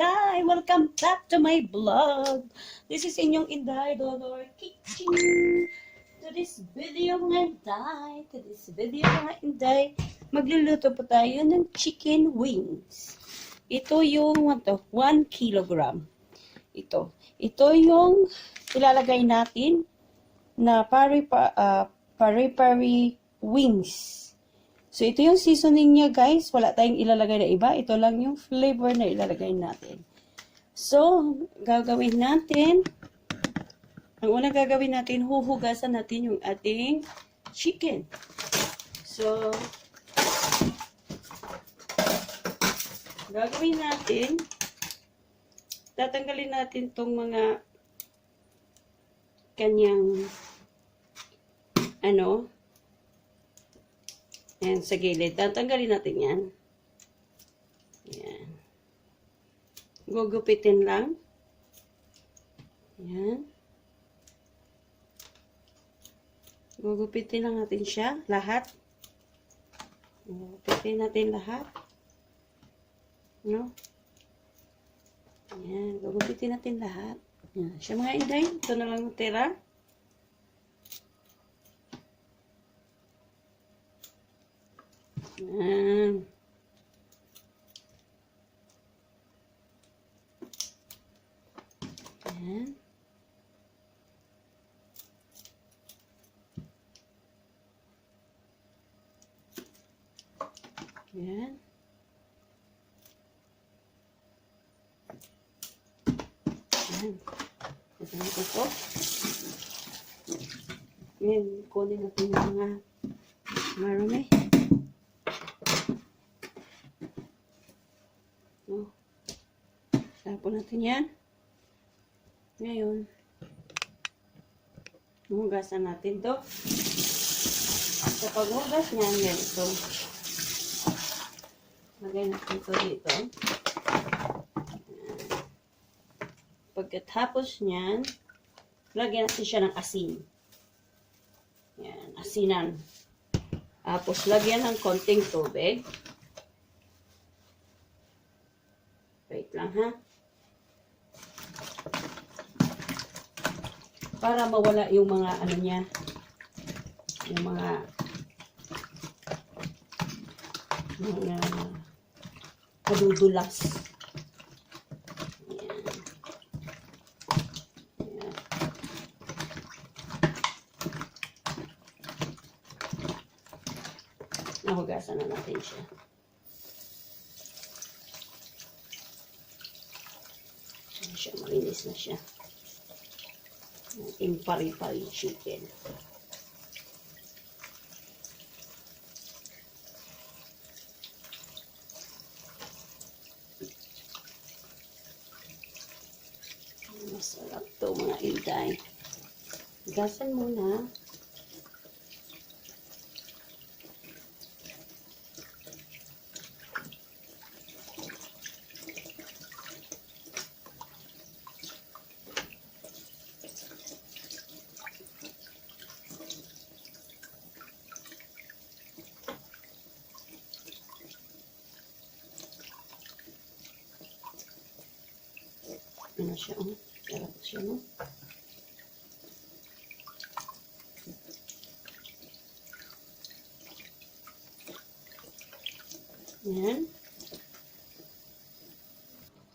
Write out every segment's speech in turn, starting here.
Inday! Welcome back to my vlog. This is inyong Inday, dolor, Kitching. To this video mga Inday, magluluto po tayo ng chicken wings. Ito yung 1 kilogram. Ito yung ilalagay natin na peri-peri wings. So, ito yung seasoning niya, guys. Wala tayong ilalagay na iba. Ito lang yung flavor na ilalagay natin. So, gagawin natin, ang unang gagawin natin, huhugasan natin yung ating chicken. So, gagawin natin, tatanggalin natin tong mga kanyang, yan, sa gilid. Tatanggalin natin yan. Yan. Gugupitin lang. Yan. Gugupitin lang natin siya. Lahat. Gugupitin natin lahat. No? Yan. Gugupitin natin lahat. Yan. Siya mga Inday. Ito na lang tira. Yan. Yan. Yan. Yan. Ito na ito. Yan. Kunin natin yung mga marumi. Tapon natin yan. Ngayon, hugasan natin to. Sa paghugas niyan, yan ito. Lagay natin ito dito. Pagkatapos niyan, lagyan natin siya ng asin. Yan, asinan. Tapos, lagyan ng konting tubig. Wait lang, ha? Para mawala yung mga niya, yung mga kadudulas. Ayan. Ayan. Nahugasan na natin siya. Ayan siya, malinis na siya. Ating peri-peri chicken. Masarap to mga Inday. Gasan muna. Ano siya, oh. Sarap siya, no? Yan.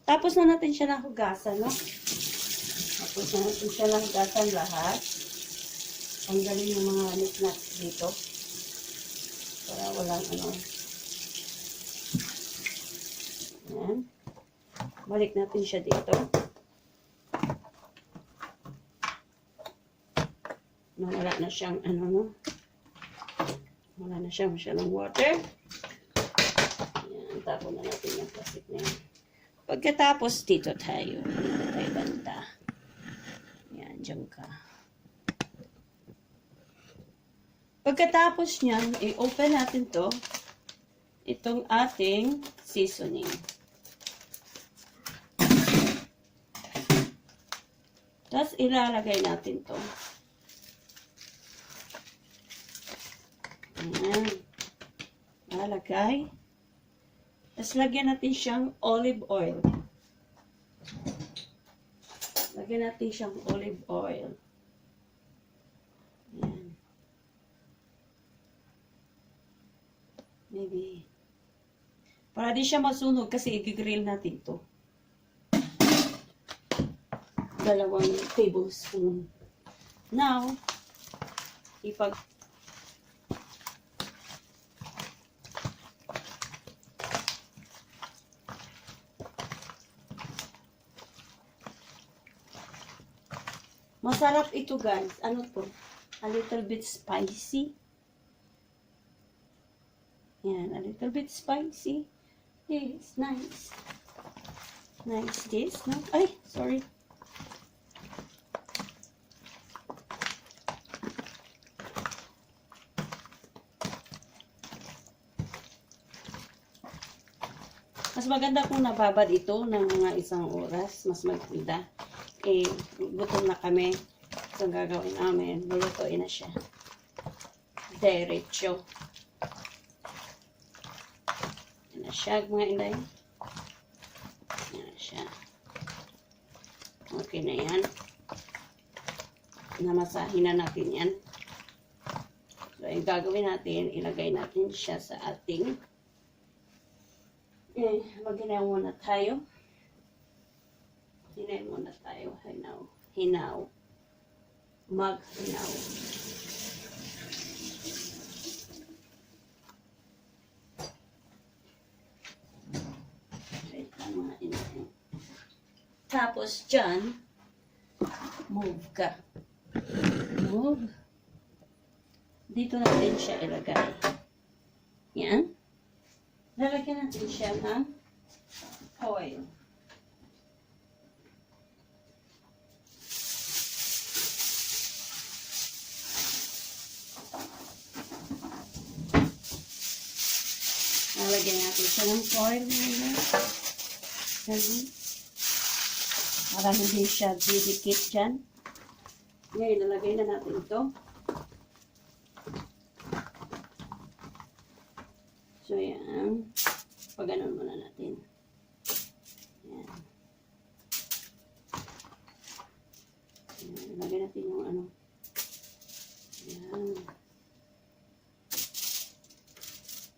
Tapos na natin siya nahugasan, no? Tapos na natin siya nahugasan lahat. Tanggalin yung mga nuts dito. Para walang Yan. Balik natin siya dito. Wala na siyang wala na siyang masyadong water. Ayan, tapon na natin yung plastic na yan. Pagkatapos, dito tayo banda. Ayan, dyan ka. Pagkatapos niyan, i-open natin to, itong ating seasoning. Tapos, ilalagay natin to. Ayan. Lalagay. Tapos, lagyan natin siyang olive oil. Lagyan natin siyang olive oil. Yan. Maybe. Para di siya masunog kasi i-grill natin to. 2 tablespoon. Now, masarap ito guys. Ano to? A little bit spicy. Yan, a little bit spicy. Yes, nice. Nice this, no? Ay, sorry. Mas maganda kung nababad ito ng mga 1 oras. Mas maganda. Eh, gutom na kami. So, ang gagawin namin, lulutuin na siya. Diretso. Yan na siya, mga Inday. Yan na siya. Okay na yan. Namasahin na natin yan. So, yung gagawin natin, ilagay natin siya sa ating mag-hinaw muna tayo. Hinaw muna tayo. Hinaw. Hinaw. Mag-hinaw. Wait lang mga Inday. Tapos dyan, move ka. Move. Dito natin siya ilagay. Yan. Lalagyan natin siya ng oil. Lalagyan natin siya ng oil. Para hindi siya didikit dyan. Ngayon, lalagay na natin ito. So, yan. Pag-ganon muna natin. Yan. Yan. Lagyan natin yung ano. Yan.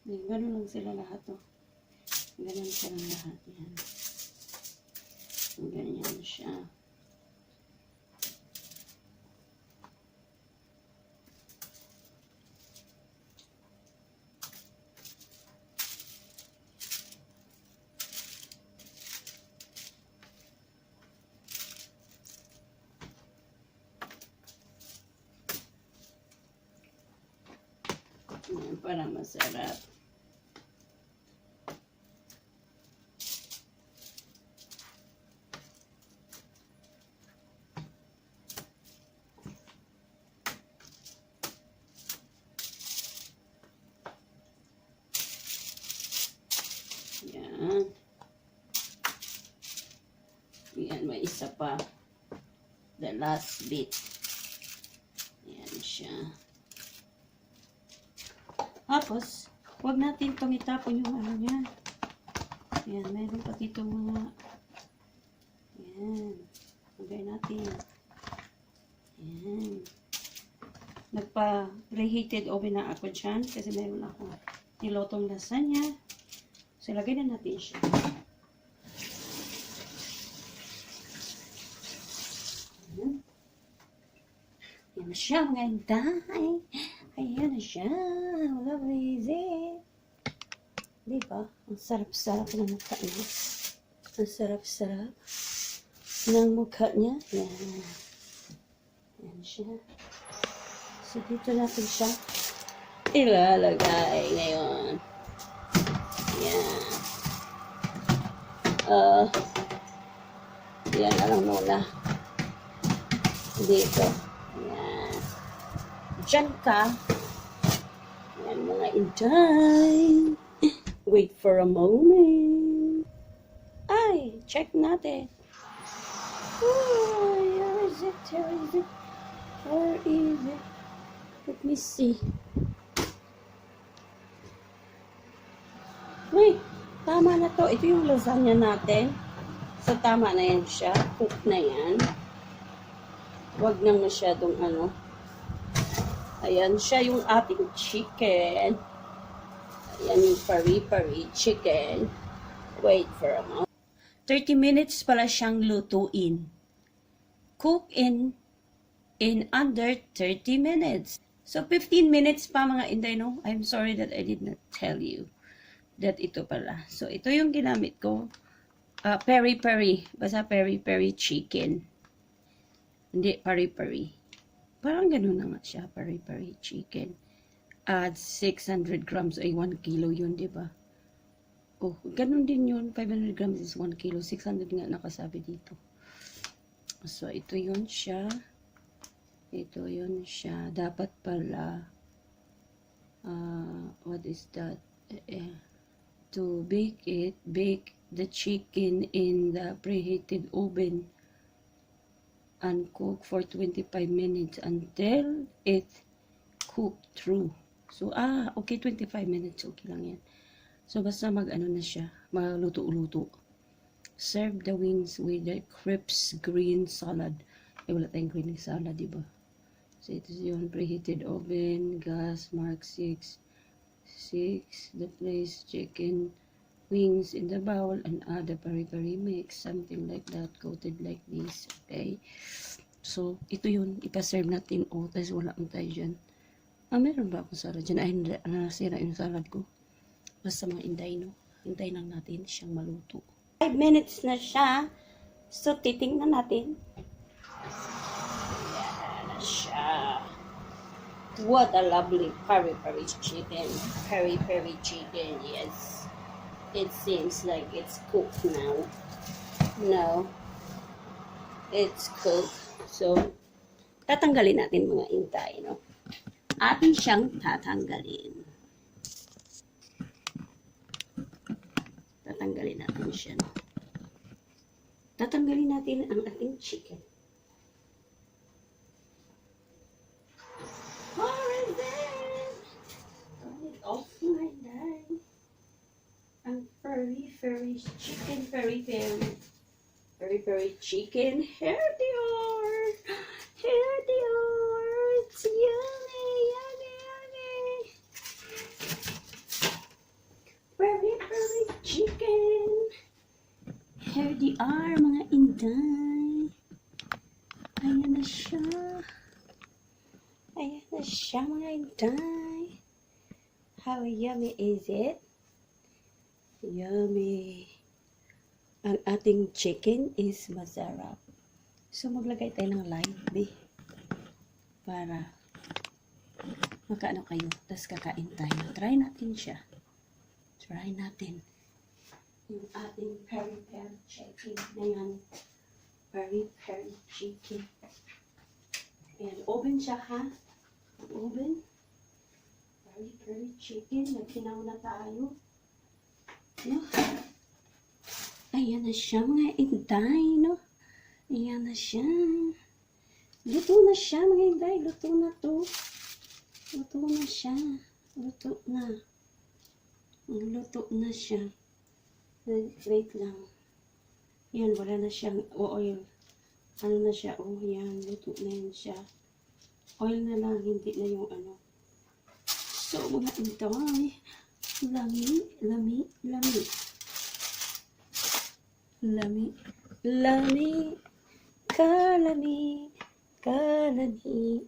Yan. Ganon lang sila lahat, oh. Ganon sila lahat. Yan. Ganyan siya. Yan, para masarap. Yan. Yan, may isa pa. The last bit. Yan siya. Tapos, huwag natin itong itapon yung ano niya. Yan, meron pa dito mga. Yan. Lagay natin. Yan. Nagpa-preheated oven na ako dyan kasi meron ako nilotong lasagna. So, lagay na natin siya. Yan. Yan siya, mga Inday. Ayan na siya. Lovely is it. Diba? Ang sarap-sarap ng mukha niya. Ang sarap-sarap ng mukha niya. Yan. Yan siya. So, dito natin siya ilalagay ngayon. Yan. Yan na lang muna. Dito. Yan. Diyan ka. Yan mga Inday. Wait for a moment. Ay, check natin. Oh, where is it? Where is it? Where is it? Let me see. Wait, tama na to. Ito yung lasagna natin. So, tama na yan siya. Cook na yan. Huwag nang masyadong ano. Ayan siya yung ating chicken. Ayan yung peri-peri chicken. Wait for a moment. 30 minutes pala siyang lutuin. Cook in under 30 minutes. So, 15 minutes pa mga Inday, no? I'm sorry that I did not tell you that ito pala. So, ito yung ginamit ko. Peri-peri. Basta peri-peri chicken. Hindi, peri-peri. Parang ganun na nga siya, peri-peri chicken. Add 600 grams ay 1 kilo yun, di ba? Oh, ganun din yun. 500 grams is 1 kilo. 600 nga nakasabi dito. So, ito yun siya. Ito yun siya. Dapat pala, what is that? To bake the chicken in the preheated oven and cook for 25 minutes until it cooked through. So, okay, 25 minutes. Okay lang yan. So, basta mag-ano na siya. Maluto-luto. Serve the wings with the crisp green salad. Wala tayong green salad, diba? So, ito yun. Preheated oven. Gas. Mark 6. The place chicken wings in the bowl and add the peri-peri mix. Something like that. Coated like this. Okay? So, ito yun. Ipaserve natin. Tapos wala ang tayo dyan. Meron ba akong salad dyan? Ay, nasira yung salad ko. Basta mga Inday, no? Hintayin lang natin siyang maluto. 5 minutes na siya. So, titingnan natin. Yan na siya. What a lovely peri-peri chicken. Peri-peri chicken, yes. It seems like it's cooked now. No. It's cooked. So, tatanggalin natin mga Inday, no? Atin siyang tatanggalin. Tatanggalin natin siya. Tatanggalin natin ang ating chicken. Alright then. Turn it off my day. Ang peri-peri chicken, peri-peri. Peri-peri chicken. Here they are. Here they are. It's yummy, yummy, yummy. Peri-peri chicken. Here they are, mga Inday. Ayan na siya. Ayan na siya, mga Inday. How yummy is it? Yummy. Ang ating chicken is masarap. So, maglagay tayo ng light, para makaano kayo. Tapos kakain tayo. Try natin siya. Try natin. Yung ating peri-peri chicken. Ayan. Peri-peri chicken. Ayan. Oven siya, ha? Oven. Peri-peri chicken. Nagkinaw na tayo. No? Ayan na siya, mga Inday, no? Ayan na siya. Luto na siya, mga Inday. Luto na to. Luto na siya. Luto na. Luto na siya. Wait lang. Yan, wala na siyang oil. Ano na siya? Oh, yan. Luto na yan siya. Oil na lang, hindi na yung ano. So, mga Inday. Lami, lami, lami. Lami, lami. Kalami, kalami.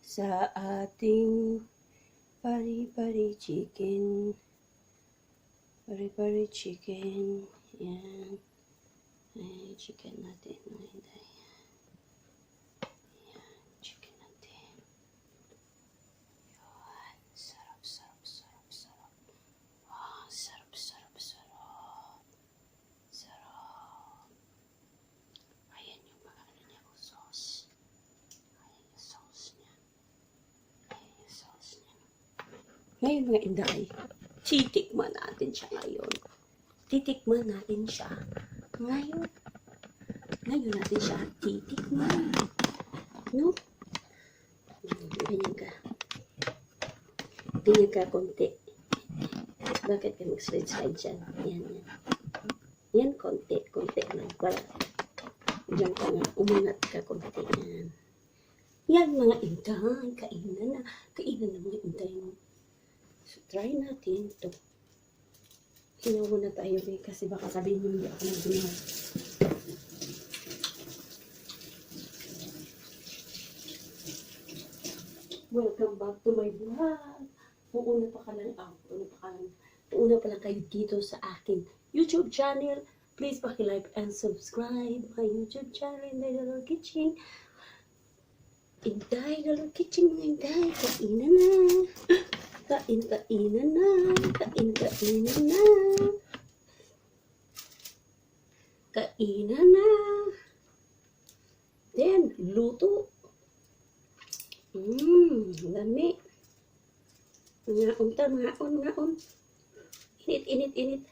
Sa ating peri-peri chicken. Peri-peri chicken. Yan. Ay, chicken natin. Yan, chicken natin. Yan. Sarap, sarap, sarap, sarap. Ah, sarap, sarap, sarap. Sarap. Ayan yung mga ano niya, sauce. Ayan yung sauce niya. Ayan yung sauce niya. Ngayon mga Inday, titikman natin siya ngayon. Titikman natin siya ngayon. Ngayon natin siya titikman. No? Ganyan ka. Ganyan ka konti. Bakit ka mag-slide-slide dyan? Yan, yan. Yan, konti lang. Para diyan ka nga, umangat ka konti yan. Yan mga Inday, kainan na mga Inday mo. So, try natin ito. Hinawa na tayo kasi baka sabihin nyo hindi ako nag-ginawa. Welcome back to my vlog. Una pa lang kayo dito sa akin YouTube channel. Please paki-like and subscribe my YouTube channel, Inday Dolor Kitching. Inday Dolor Kitching, Inday. Kainan na. Kainan na. Kainan na. Then, luto. Lami. Ngaon. Init.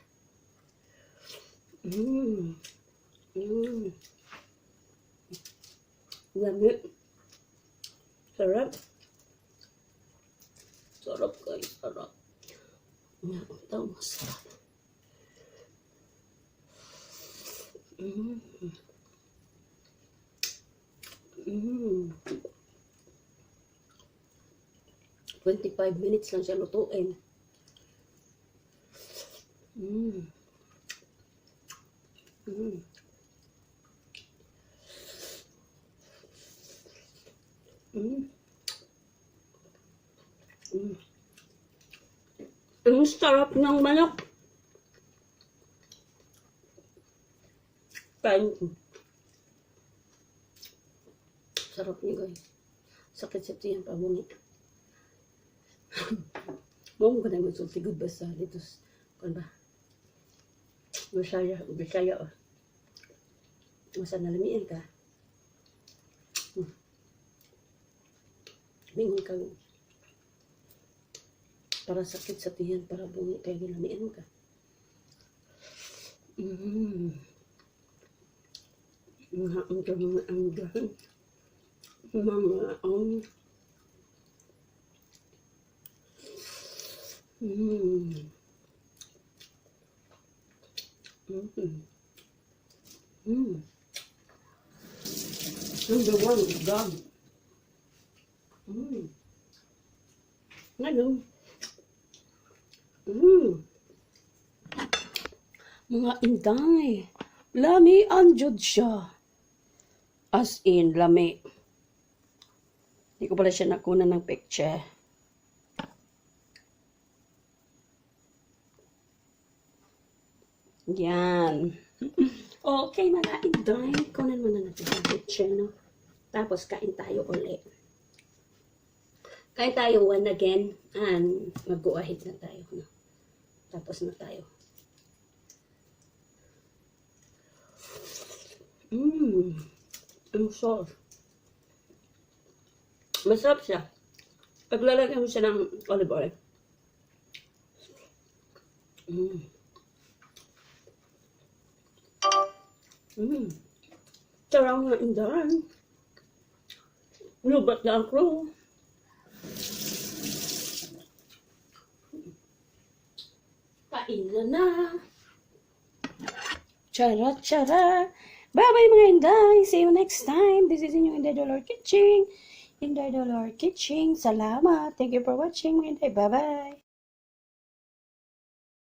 Lami. Sarap guys, sarap. Ngaon, masarap. 25 minutes lang siya lutuin. Ang sarap ng manok. Sarap niya guys. Sakit sa tiyan pa bunit. Mau ko na magsulti good basta dito. Kan ba? Bisaya. Masa nalamian ka. Bingon ka. Para sakit sa tiyan, para bungi kay nalamian ka. Mga anggan. Number one is gone. Ngayon. Mga Inday. Lami anjud siya. As in, lami. Hindi ko pala siya nakuna ng picture. Yan. Okay, mga Inday. Kunan mo na natin ang picture, no? Tapos, kain tayo ulit. Kain tayo one again. And mag-go ahead na tayo, no? Tapos na tayo. Ang sauce. Masarap siya. Paglalagyan mo siya ng olive oil. Sarap nga Inday. Lubat na ako. Kainan na. Chara. Bye-bye mga Inday. See you next time. This is your Inday Dolor Kitching. Inday Dolor Kitching. Salamat. Thank you for watching mga Inday. Bye-bye.